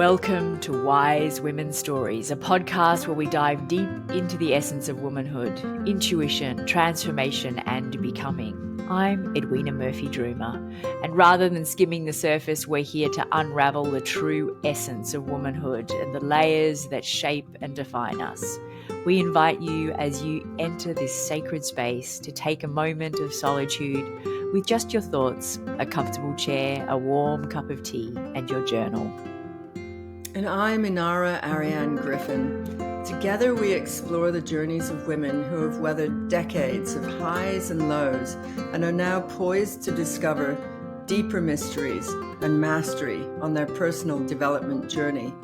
Welcome to Wise Women's Stories, a podcast where we dive deep into the essence of womanhood, intuition, transformation, and becoming. I'm Edwina Murphy-Droomer, and rather than skimming the surface, we're here to unravel the true essence of womanhood and the layers that shape and define us. We invite you as you enter this sacred space to take a moment of solitude with just your thoughts, a comfortable chair, a warm cup of tea, and your journal. And I'm Inara Ariane Griffin. Together we explore the journeys of women who have weathered decades of highs and lows and are now poised to discover deeper mysteries and mastery on their personal development journey.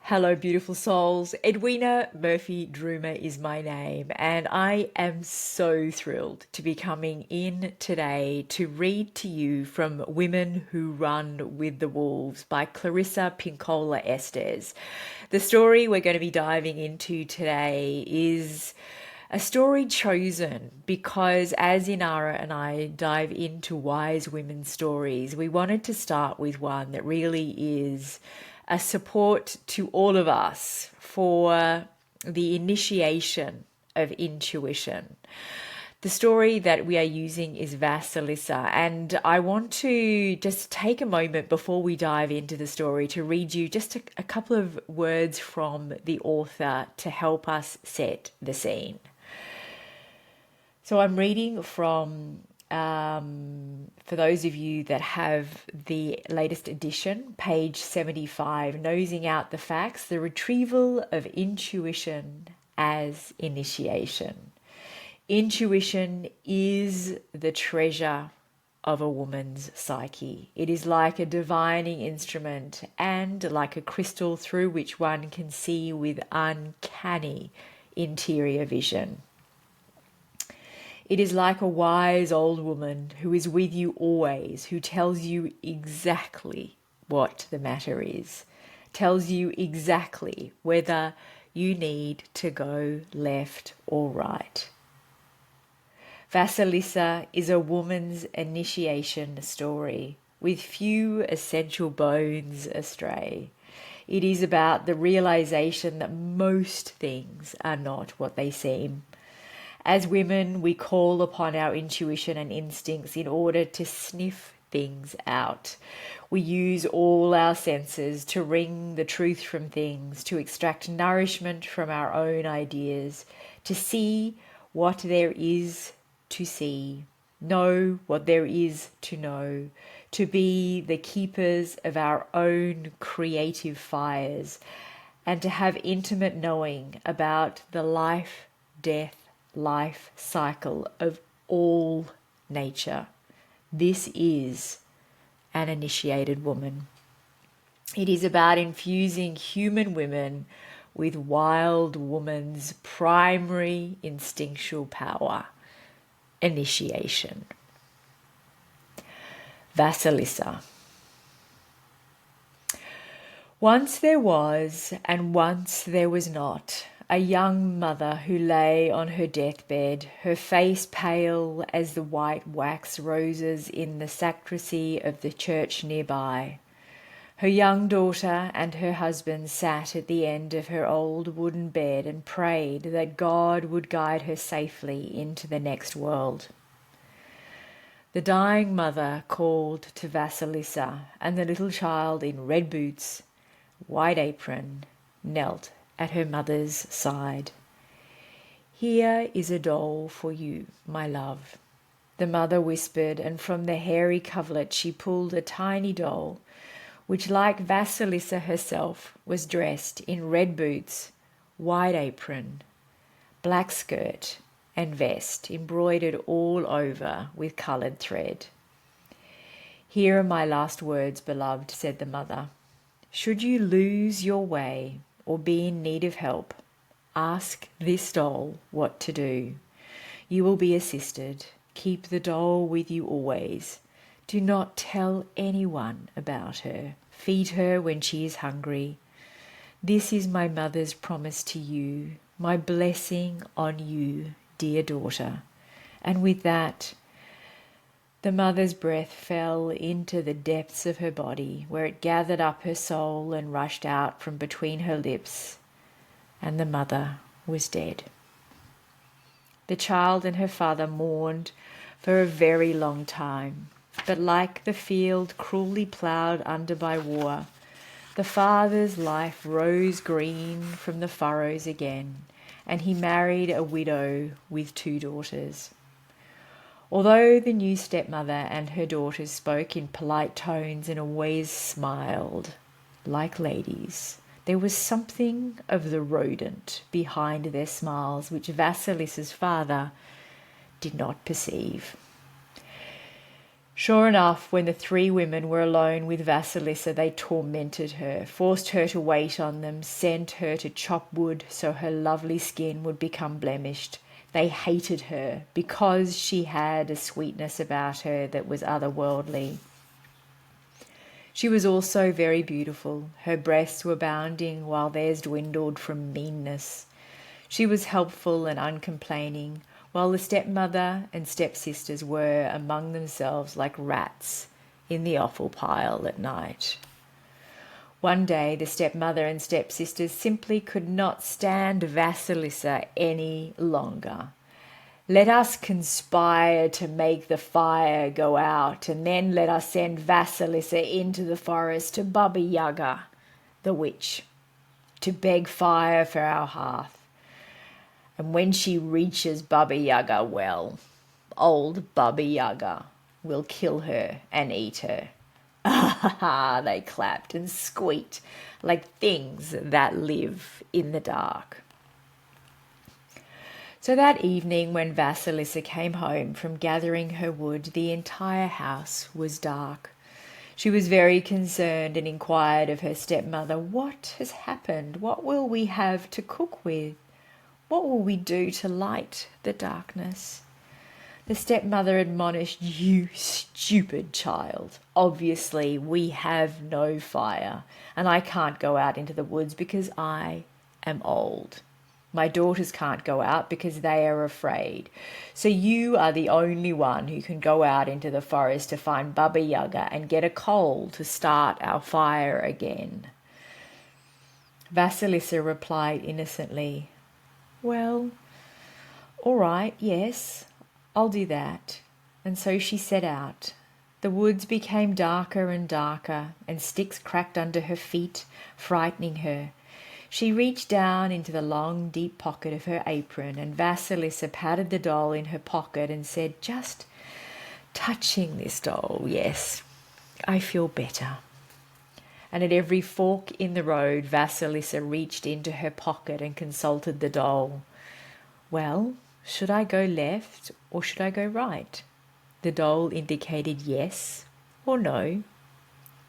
Hello, beautiful souls. Edwina Murphy-Droomer is my name, and I am so thrilled to be coming in today to read to you from Women Who Run with the Wolves by Clarissa, Pinkola, Estes. The story we're going to be diving into today is a story chosen because as Inara and I dive into wise women's stories, we wanted to start with one that really is a support to all of us for the initiation of intuition. The story that we are using is Vasalisa, and I want to just take a moment before we dive into the story to read you just a couple of words from the author to help us set the scene. So I'm reading from for those of you that have the latest edition, page 75, Nosing Out the Facts, the Retrieval of Intuition as Initiation. Intuition is the treasure of a woman's psyche. It is like a divining instrument and like a crystal through which one can see with uncanny interior vision. It is like a wise old woman who is with you always, who tells you exactly what the matter is, tells you exactly whether you need to go left or right. Vasalisa is a woman's initiation story with few essential bones astray. It is about the realization that most things are not what they seem. As women, we call upon our intuition and instincts in order to sniff things out. We use all our senses to wring the truth from things, to extract nourishment from our own ideas, to see what there is to see, know what there is to know, to be the keepers of our own creative fires, and to have intimate knowing about the life cycle of all nature. This is an initiated woman. It is about infusing human women with wild woman's primary instinctual power, initiation. Vasalisa. Once there was, and once there was not, a young mother who lay on her deathbed, her face pale as the white wax roses in the sacristy of the church nearby. Her young daughter and her husband sat at the end of her old wooden bed and prayed that God would guide her safely into the next world. The dying mother called to Vasilisa, and the little child in red boots, white apron, knelt at her mother's side. Here is a doll for you, my love, the mother whispered, and from the hairy coverlet she pulled a tiny doll, which, like Vasilisa herself, was dressed in red boots, white apron, black skirt, and vest embroidered all over with coloured thread. Here are my last words, beloved, said the mother. Should you lose your way or be in need of help, ask this doll what to do. You will be assisted. Keep the doll with you always. Do not tell anyone about her. Feed her when she is hungry. This is my mother's promise to you, my blessing on you, dear daughter. And with that, the The mother's breath fell into the depths of her body, where it gathered up her soul and rushed out from between her lips, and the mother was dead. The child and her father mourned for a very long time, but like the field cruelly ploughed under by war, the father's life rose green from the furrows again, and he married a widow with 2 daughters. Although the new stepmother and her daughters spoke in polite tones and always smiled like ladies, there was something of the rodent behind their smiles which Vasilisa's father did not perceive. Sure enough, when the 3 women were alone with Vasalisa, they tormented her, forced her to wait on them, sent her to chop wood so her lovely skin would become blemished. They hated her because she had a sweetness about her that was otherworldly. She was also very beautiful. Her breasts were bounding while theirs dwindled from meanness. She was helpful and uncomplaining, while the stepmother and stepsisters were among themselves like rats in the offal pile at night. One day the stepmother and stepsisters simply could not stand Vasilisa any longer. "Let us conspire to make the fire go out, and then let us send Vasilisa into the forest to Baba Yaga, the witch, to beg fire for our hearth. And when she reaches Baba Yaga, well, old Baba Yaga will kill her and eat her." Ah, they clapped and squeaked like things that live in the dark. So that evening when Vasilisa came home from gathering her wood, the entire house was dark. She was very concerned and inquired of her stepmother, "What has happened? What will we have to cook with? What will we do to light the darkness?" The stepmother admonished, "You stupid child. Obviously we have no fire, and I can't go out into the woods because I am old. My daughters can't go out because they are afraid. So you are the only one who can go out into the forest to find Baba Yaga and get a coal to start our fire again." Vasilisa replied innocently, "Well, all right, yes, I'll do that." And so she set out. The woods became darker and darker, and sticks cracked under her feet, frightening her. She reached down into the long, deep pocket of her apron, and Vasilisa patted the doll in her pocket and said, "Just touching this doll, yes, I feel better." And at every fork in the road, Vasilisa reached into her pocket and consulted the doll. "Well, should I go left or should I go right?" The doll indicated yes or no,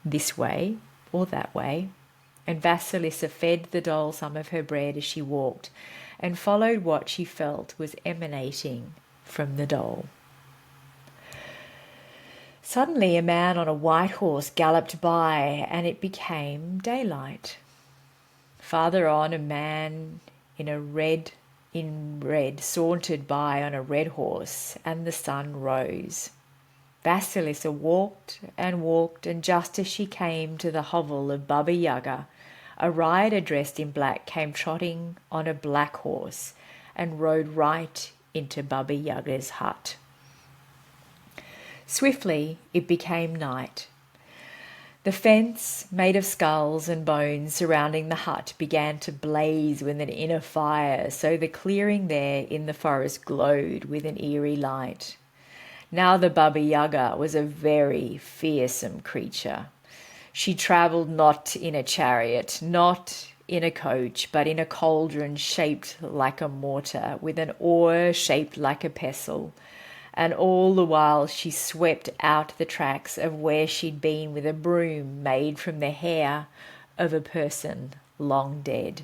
this way or that way, and Vasilisa fed the doll some of her bread as she walked and followed what she felt was emanating from the doll. Suddenly a man on a white horse galloped by, and it became daylight. Farther on, a man in red sauntered by on a red horse, and the sun rose. Vasilisa walked, and just as she came to the hovel of Baba Yaga, a rider dressed in black came trotting on a black horse and rode right into Baba Yaga's hut. Swiftly it became night. The fence, made of skulls and bones surrounding the hut, began to blaze with an inner fire, so the clearing there in the forest glowed with an eerie light. Now the Baba Yaga was a very fearsome creature. She travelled not in a chariot, not in a coach, but in a cauldron shaped like a mortar, with an oar shaped like a pestle. And all the while she swept out the tracks of where she'd been with a broom made from the hair of a person long dead.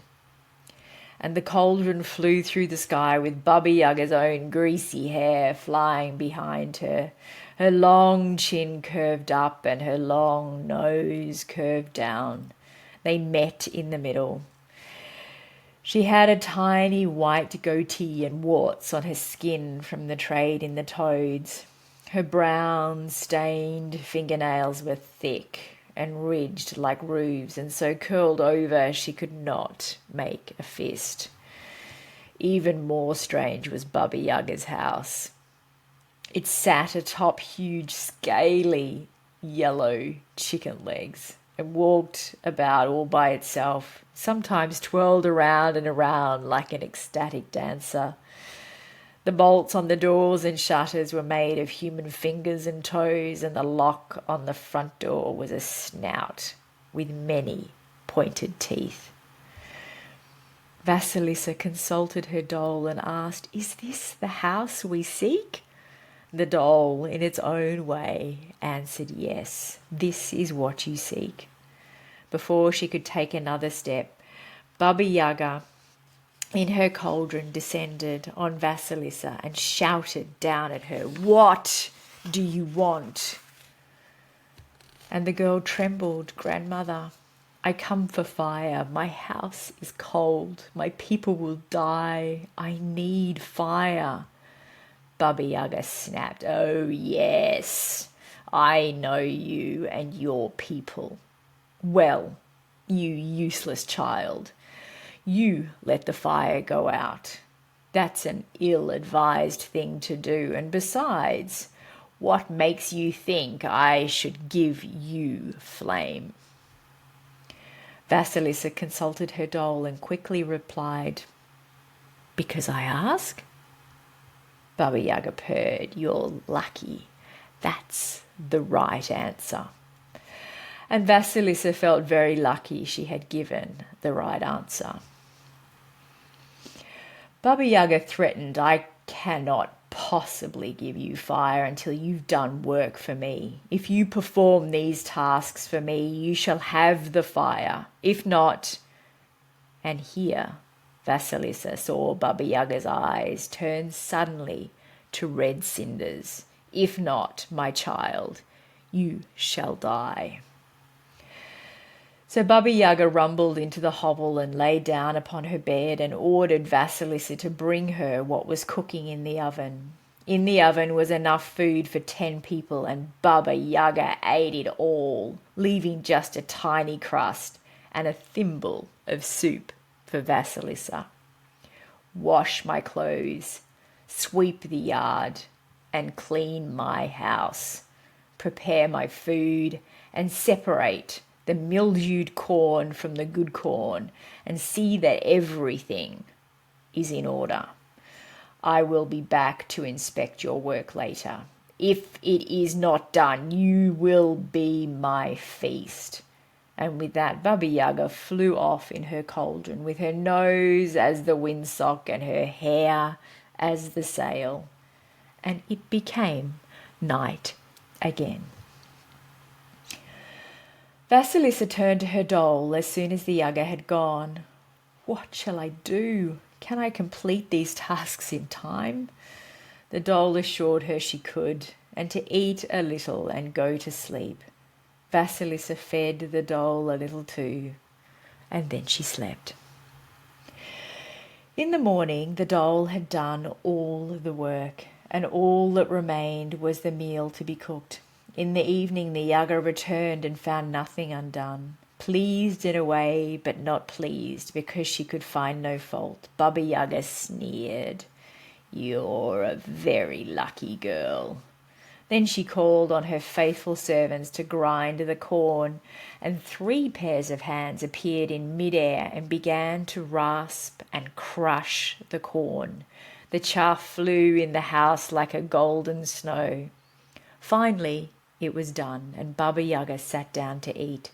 And the cauldron flew through the sky with Baba Yaga's own greasy hair flying behind her, her long chin curved up and her long nose curved down. They met in the middle. She had a tiny white goatee and warts on her skin from the trade in the toads. Her brown, stained fingernails were thick and ridged like roofs, and so curled over she could not make a fist. Even more strange was Baba Yaga's house. It sat atop huge, scaly, yellow chicken legs and walked about all by itself, sometimes twirled around and around like an ecstatic dancer. The bolts on the doors and shutters were made of human fingers and toes, and the lock on the front door was a snout with many pointed teeth. Vasilisa consulted her doll and asked, "Is this the house we seek?" The doll, in its own way, answered, "Yes, this is what you seek." Before she could take another step, Baba Yaga, in her cauldron, descended on Vasilisa and shouted down at her, "What do you want?" And the girl trembled, "Grandmother, I come for fire. My house is cold. My people will die. I need fire." Baba Yaga snapped, "Oh, yes, I know you and your people. Well, you useless child, you let the fire go out. That's an ill-advised thing to do, and besides, what makes you think I should give you flame?" Vasilisa consulted her doll and quickly replied, "Because I ask?" Baba Yaga purred, "You're lucky. That's the right answer." And Vasilisa felt very lucky she had given the right answer. Baba Yaga threatened, "I cannot possibly give you fire until you've done work for me. If you perform these tasks for me, you shall have the fire. If not..." And here Vasilisa saw Baba Yaga's eyes turn suddenly to red cinders. "If not, my child, you shall die." So Baba Yaga rumbled into the hovel and lay down upon her bed and ordered Vasilisa to bring her what was cooking in the oven. In the oven was enough food for 10 people, and Baba Yaga ate it all, leaving just a tiny crust and a thimble of soup for Vasilisa. "Wash my clothes, sweep the yard, and clean my house. Prepare my food and separate the mildewed corn from the good corn, and see that everything is in order. I will be back to inspect your work later. If it is not done, you will be my feast." And with that, Baba Yaga flew off in her cauldron, with her nose as the windsock and her hair as the sail. And it became night again. Vasilisa turned to her doll as soon as the Yaga had gone. "What shall I do? Can I complete these tasks in time?" The doll assured her she could, and to eat a little and go to sleep. Vasilisa fed the doll a little too, and then she slept. In the morning, the doll had done all the work, and all that remained was the meal to be cooked. In the evening, the Yaga returned and found nothing undone. Pleased in a way, but not pleased, because she could find no fault, Baba Yaga sneered, "You're a very lucky girl." Then she called on her faithful servants to grind the corn, and 3 pairs of hands appeared in mid-air and began to rasp and crush the corn. The chaff flew in the house like a golden snow. Finally, it was done, and Baba Yaga sat down to eat.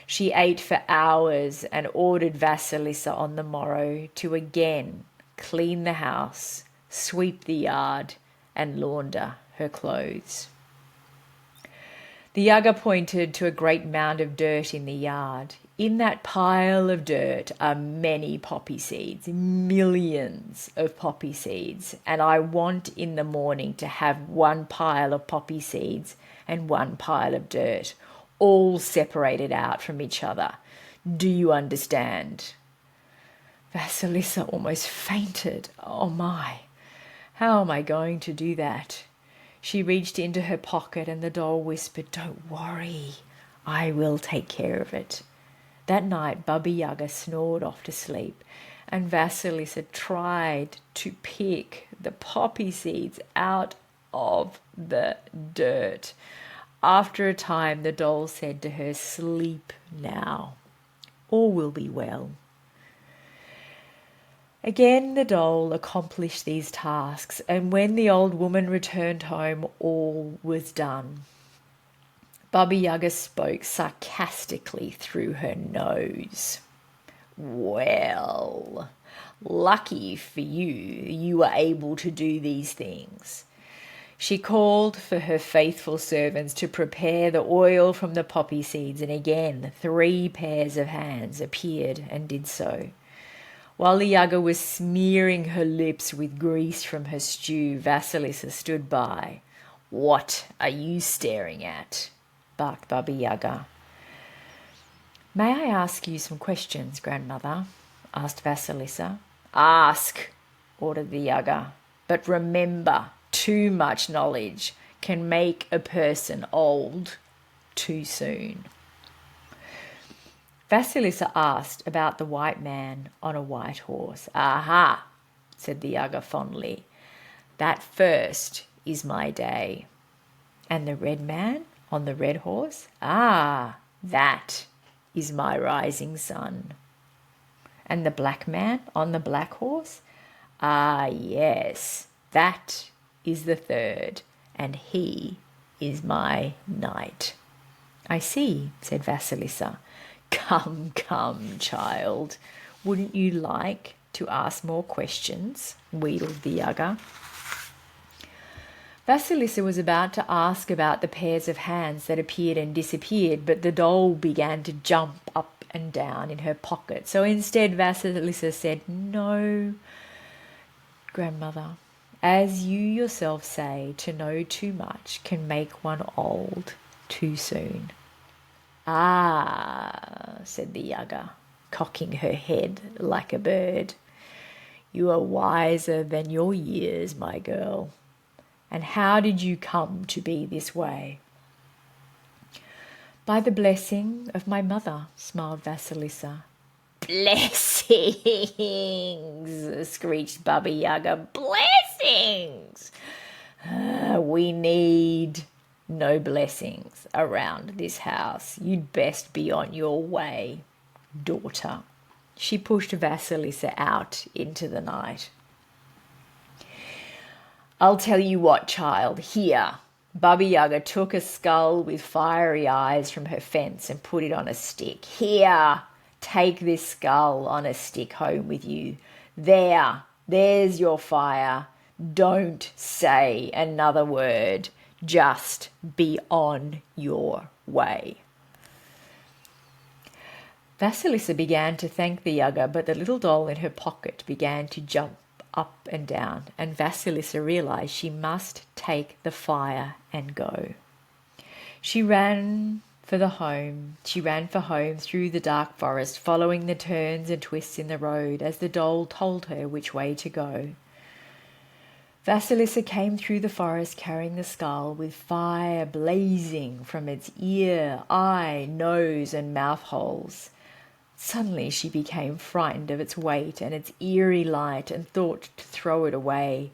She ate for hours and ordered Vasilisa on the morrow to again clean the house, sweep the yard, and launder her clothes. The Yaga pointed to a great mound of dirt in the yard. "In that pile of dirt are many poppy seeds, millions of poppy seeds, and I want in the morning to have 1 pile of poppy seeds and 1 pile of dirt, all separated out from each other. Do you understand?" Vasilisa almost fainted. "Oh my, how am I going to do that?" She reached into her pocket and the doll whispered, "Don't worry, I will take care of it." That night, Baba Yaga snored off to sleep, and Vasilisa tried to pick the poppy seeds out of the dirt. After a time, the doll said to her, "Sleep now. All will be well." Again, the doll accomplished these tasks, and when the old woman returned home, all was done. Baba Yaga spoke sarcastically through her nose. "Well, lucky for you, you were able to do these things." She called for her faithful servants to prepare the oil from the poppy seeds, and again 3 pairs of hands appeared and did so. While the Yaga was smearing her lips with grease from her stew, Vasilisa stood by. "What are you staring at?" barked Baba Yaga. "May I ask you some questions, grandmother?" asked Vasilisa. "Ask," ordered the Yaga. "But remember, too much knowledge can make a person old too soon." Vasilisa asked about the white man on a white horse. "Aha," said the Yaga fondly. "That first is my day." "And the red man on the red horse?" "Ah, that is my rising sun." "And the black man on the black horse?" "Ah, yes, that is the third, and he is my night." "I see," said Vasilisa. Come, come, child. Wouldn't you like to ask more questions?" wheedled the Yaga. Vasilisa was about to ask about the pairs of hands that appeared and disappeared, but the doll began to jump up and down in her pocket. So instead, Vasilisa said, "No, grandmother. As you yourself say, to know too much can make one old too soon." "Ah," said the Yaga, cocking her head like a bird. "You are wiser than your years, my girl. And how did you come to be this way?" "By the blessing of my mother," smiled Vasilisa. "Blessings!" screeched Baba Yaga. "Blessings! We need no blessings around this house. You'd best be on your way, daughter." She pushed Vasilisa out into the night. "I'll tell you what, child, here." Baba Yaga took a skull with fiery eyes from her fence and put it on a stick. "Here, take this skull on a stick home with you. There's your fire. Don't say another word. Just be on your way." Vasilisa began to thank the Yaga, but the little doll in her pocket began to jump up and down, and Vasilisa realized she must take the fire and go. She ran for home through the dark forest, following the turns and twists in the road as the doll told her which way to go. Vasilisa came through the forest carrying the skull with fire blazing from its ear, eye, nose, and mouth holes. Suddenly she became frightened of its weight and its eerie light and thought to throw it away.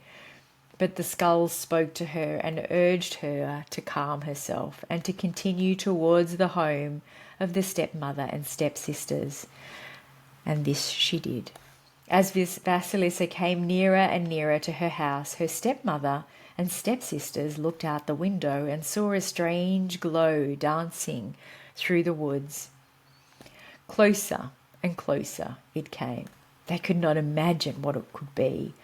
But the skull spoke to her and urged her to calm herself and to continue towards the home of the stepmother and stepsisters. And this she did. As Vasilisa came nearer and nearer to her house, her stepmother and stepsisters looked out the window and saw a strange glow dancing through the woods. Closer and closer it came. They could not imagine what it could be.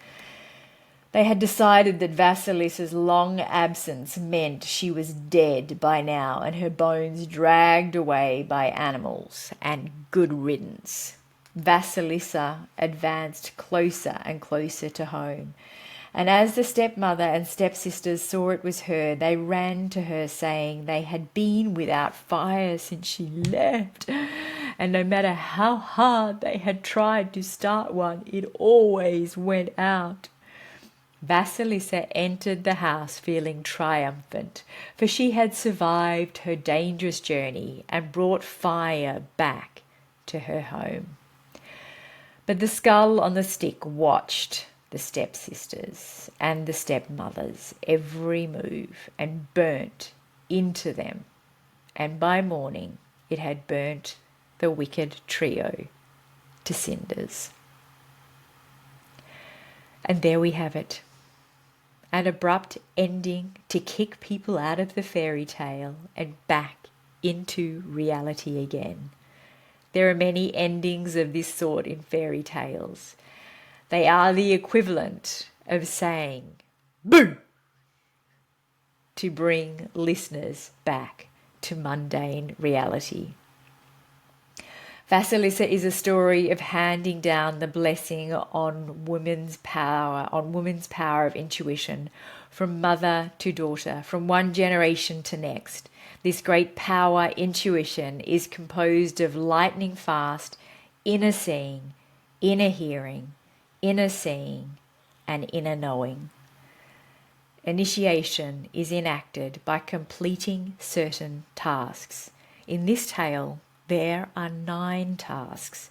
They had decided that Vasilisa's long absence meant she was dead by now and her bones dragged away by animals, and good riddance. Vasilisa advanced closer and closer to home, and as the stepmother and stepsisters saw it was her, they ran to her saying they had been without fire since she left, and no matter how hard they had tried to start one, it always went out. Vasilisa entered the house feeling triumphant, for she had survived her dangerous journey and brought fire back to her home. But the skull on the stick watched the stepsisters and the stepmothers' every move and burnt into them, and by morning it had burnt the wicked trio to cinders. And there we have it. An abrupt ending to kick people out of the fairy tale and back into reality again. There are many endings of this sort in fairy tales. They are the equivalent of saying boo to bring listeners back to mundane reality. Vasalisa is a story of handing down the blessing on women's power of intuition from mother to daughter, from one generation to next. This great power, intuition, is composed of lightning fast inner seeing, inner hearing, inner seeing, and inner knowing. Initiation is enacted by completing certain tasks. In this tale, there are 9 tasks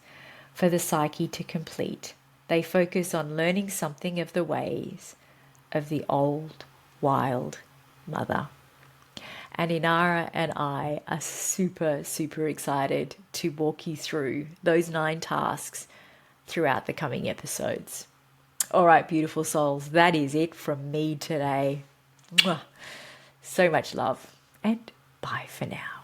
for the psyche to complete. They focus on learning something of the ways of the old, wild mother. And Inara and I are super, super excited to walk you through those 9 tasks throughout the coming episodes. All right, beautiful souls, that is it from me today. Mwah. So much love, and bye for now.